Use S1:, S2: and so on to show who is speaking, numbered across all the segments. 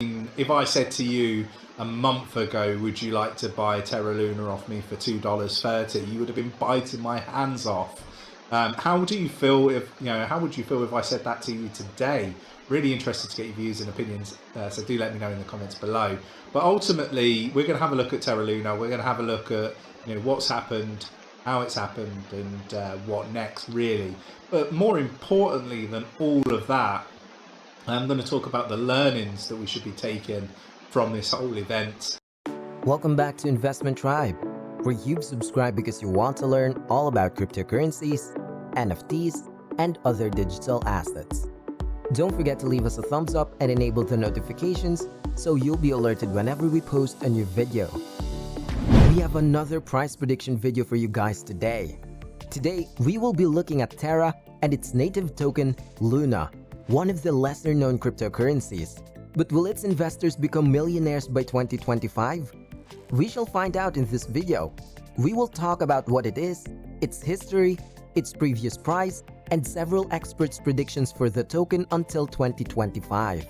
S1: If I said to you a month ago, would you like to buy Terra Luna off me for $2.30, you would have been biting my hands off. How do you feel if, how would you feel if I said that to you today? Really interested to get your views and opinions, so do let me know in the comments below. But ultimately, we're going to have a look at Terra Luna. We're going to have a look at what's happened, how it's happened, and what next, really. But more importantly than all of that, I'm going to talk about the learnings that we should be taking from this whole event.
S2: Welcome back to Investment Tribe, where you've subscribed because you want to learn all about cryptocurrencies, NFTs, and other digital assets. Don't forget to leave us a thumbs up and enable the notifications so you'll be alerted whenever we post a new video. We have another price prediction video for you guys today. Today, we will be looking at Terra and its native token, Luna, one of the lesser-known cryptocurrencies. But will its investors become millionaires by 2025? We shall find out in this video. We will talk about what it is, its history, its previous price, and several experts' predictions for the token until 2025.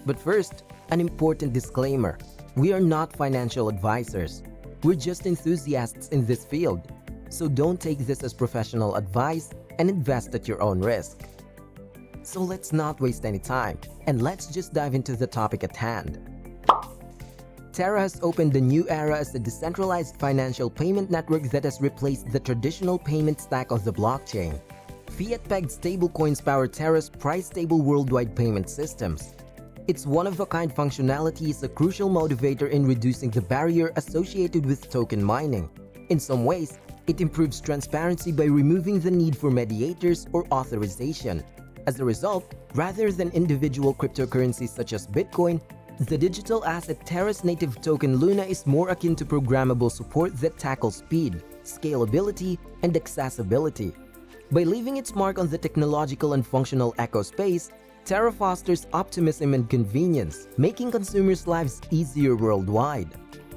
S2: But first, an important disclaimer. We are not financial advisors. We're just enthusiasts in this field. So don't take this as professional advice and invest at your own risk. So let's not waste any time, and let's just dive into the topic at hand. Terra has opened a new era as a decentralized financial payment network that has replaced the traditional payment stack of the blockchain. Fiat-pegged stablecoins power Terra's price-stable worldwide payment systems. Its one-of-a-kind functionality is a crucial motivator in reducing the barrier associated with token mining. In some ways, it improves transparency by removing the need for mediators or authorization. As a result, rather than individual cryptocurrencies such as Bitcoin, the digital asset Terra's native token Luna is more akin to programmable support that tackles speed, scalability, and accessibility. By leaving its mark on the technological and functional eco space, Terra fosters optimism and convenience, making consumers' lives easier worldwide.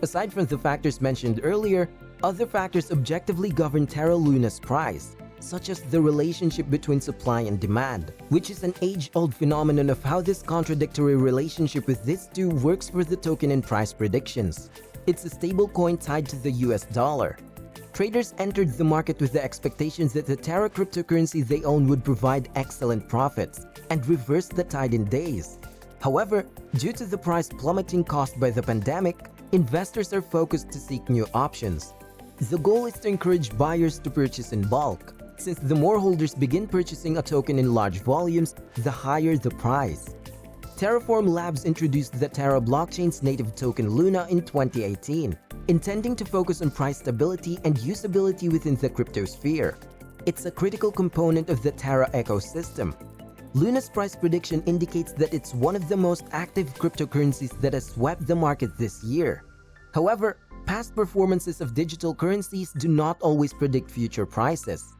S2: Aside from the factors mentioned earlier, other factors objectively govern Terra Luna's price, such as the relationship between supply and demand, which is an age-old phenomenon of how this contradictory relationship with these two works for the token in price predictions. It's a stablecoin tied to the US dollar. Traders entered the market with the expectations that the Terra cryptocurrency they own would provide excellent profits and reverse the tide in days. However, due to the price plummeting caused by the pandemic, investors are focused to seek new options. The goal is to encourage buyers to purchase in bulk, since the more holders begin purchasing a token in large volumes, the higher the price. Terraform Labs introduced the Terra blockchain's native token Luna in 2018, intending to focus on price stability and usability within the cryptosphere. It's a critical component of the Terra ecosystem. Luna's price prediction indicates that it's one of the most active cryptocurrencies that has swept the market this year. However, past performances of digital currencies do not always predict future prices.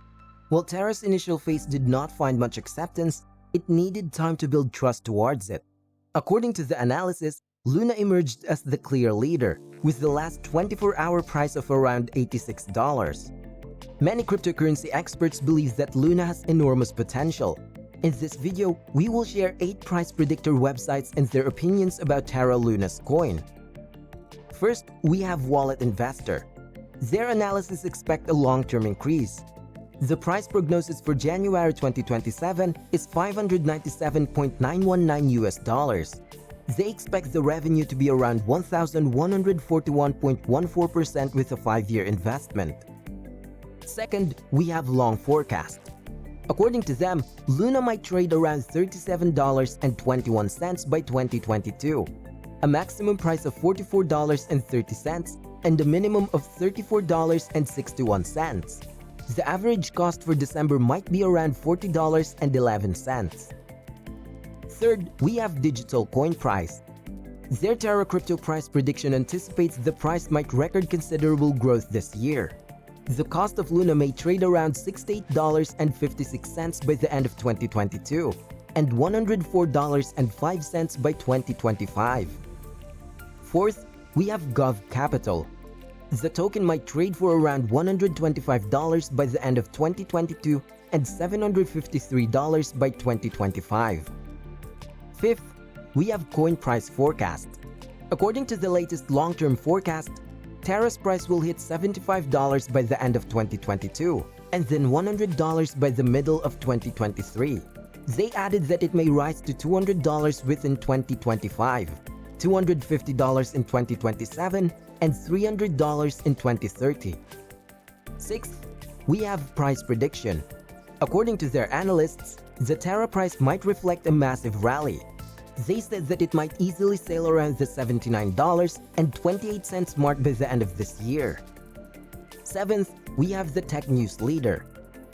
S2: While Terra's initial phase did not find much acceptance, it needed time to build trust towards it. According to the analysis, Luna emerged as the clear leader, with the last 24-hour price of around $86. Many cryptocurrency experts believe that Luna has enormous potential. In this video, we will share 8 price predictor websites and their opinions about Terra Luna's coin. First, we have Wallet Investor. Their analysis expects a long-term increase. The price prognosis for January 2027 is $597.919 US. They expect the revenue to be around 1,141.14% with a 5-year investment. Second, we have Long Forecast. According to them, Luna might trade around $37.21 by 2022, a maximum price of $44.30 and a minimum of $34.61. The average cost for December might be around $40.11. Third, we have Digital Coin Price. Their Terra crypto price prediction anticipates the price might record considerable growth this year. The cost of Luna may trade around $68.56 by the end of 2022 and $104.05 by 2025. Fourth, we have Gov Capital. The token might trade for around $125 by the end of 2022 and $753 by 2025. Fifth, we have coin price forecast. According to the latest long-term forecast, Terra's price will hit $75 by the end of 2022 and then $100 by the middle of 2023. They added that it may rise to $200 within 2025, $250 in 2027, and $300 in 2030. Sixth, we have price prediction. According to their analysts, the Terra price might reflect a massive rally. They said that it might easily sail around the $79.28 mark by the end of this year. Seventh, we have the tech news leader.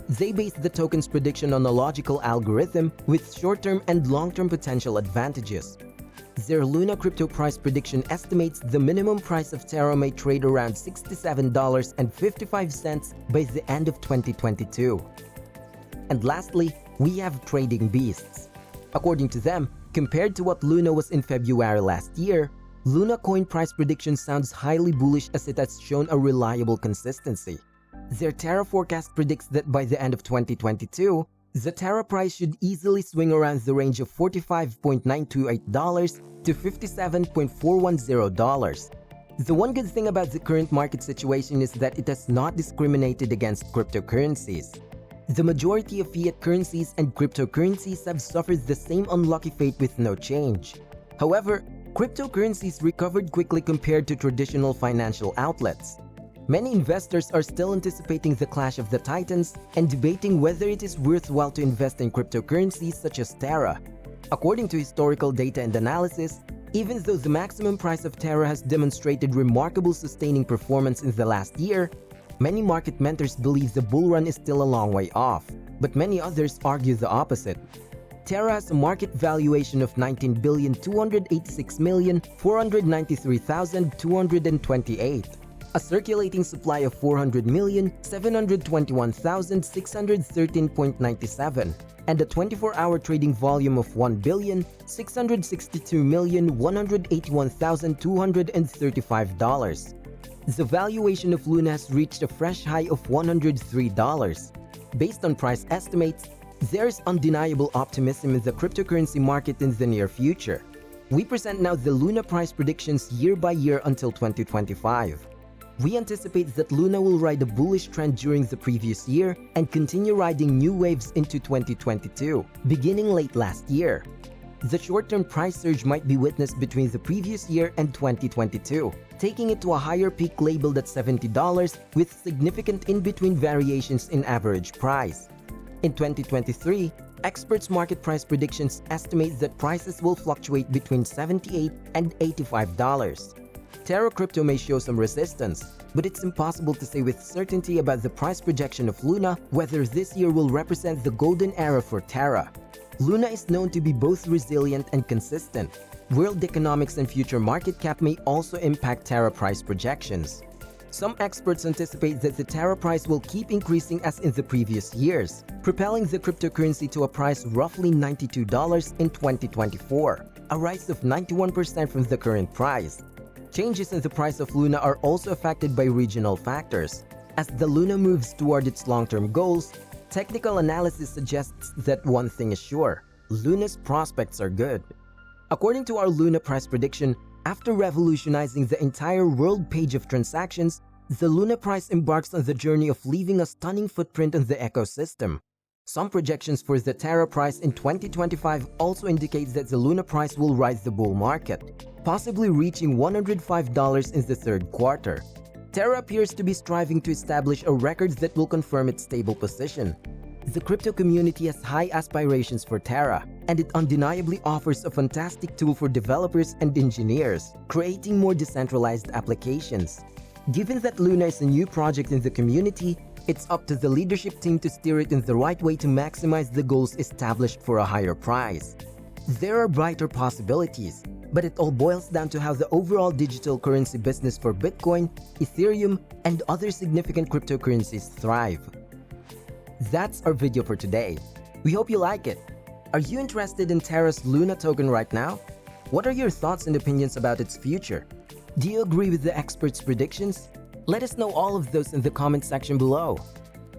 S2: They based the token's prediction on a logical algorithm with short-term and long-term potential advantages. Their Luna crypto price prediction estimates the minimum price of Terra may trade around $67.55 by the end of 2022. And lastly, we have trading beasts. According to them, compared to what Luna was in February last year, Luna coin price prediction sounds highly bullish as it has shown a reliable consistency. Their Terra forecast predicts that by the end of 2022, the Terra price should easily swing around the range of $45.928 to $57.410. The one good thing about the current market situation is that it has not discriminated against cryptocurrencies. The majority of fiat currencies and cryptocurrencies have suffered the same unlucky fate with no change. However, cryptocurrencies recovered quickly compared to traditional financial outlets. Many investors are still anticipating the clash of the titans and debating whether it is worthwhile to invest in cryptocurrencies such as Terra. According to historical data and analysis, even though the maximum price of Terra has demonstrated remarkable sustaining performance in the last year, many market mentors believe the bull run is still a long way off, but many others argue the opposite. Terra has a market valuation of $19,286,493,228, a circulating supply of 400,721,613.97, and a 24-hour trading volume of 1,662,181,235. The valuation of Luna has reached a fresh high of $103. Based on price estimates, there is undeniable optimism in the cryptocurrency market in the near future. We present now the Luna price predictions year by year until 2025. We anticipate that Luna will ride a bullish trend during the previous year and continue riding new waves into 2022, beginning late last year. The short-term price surge might be witnessed between the previous year and 2022, taking it to a higher peak labeled at $70 with significant in-between variations in average price. In 2023, experts' market price predictions estimate that prices will fluctuate between $78 and $85. Terra crypto may show some resistance, but it's impossible to say with certainty about the price projection of Luna whether this year will represent the golden era for Terra. Luna is known to be both resilient and consistent. World economics and future market cap may also impact Terra price projections. Some experts anticipate that the Terra price will keep increasing as in the previous years, propelling the cryptocurrency to a price roughly $92 in 2024, a rise of 91% from the current price. Changes in the price of Luna are also affected by regional factors. As the Luna moves toward its long-term goals, technical analysis suggests that one thing is sure: Luna's prospects are good. According to our Luna price prediction, after revolutionizing the entire world page of transactions, the Luna price embarks on the journey of leaving a stunning footprint on the ecosystem. Some projections for the Terra price in 2025 also indicate that the Luna price will ride the bull market, possibly reaching $105 in the third quarter. Terra appears to be striving to establish a record that will confirm its stable position. The crypto community has high aspirations for Terra, and it undeniably offers a fantastic tool for developers and engineers, creating more decentralized applications. Given that Luna is a new project in the community, it's up to the leadership team to steer it in the right way to maximize the goals established for a higher price. There are brighter possibilities, but it all boils down to how the overall digital currency business for Bitcoin, Ethereum, and other significant cryptocurrencies thrive. That's our video for today. We hope you like it. Are you interested in Terra's Luna token right now? What are your thoughts and opinions about its future? Do you agree with the experts' predictions? Let us know all of those in the comment section below.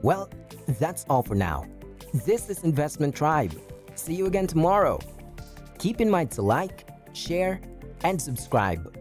S2: Well, that's all for now. This is Investment Tribe. See you again tomorrow. Keep in mind to like, share, and subscribe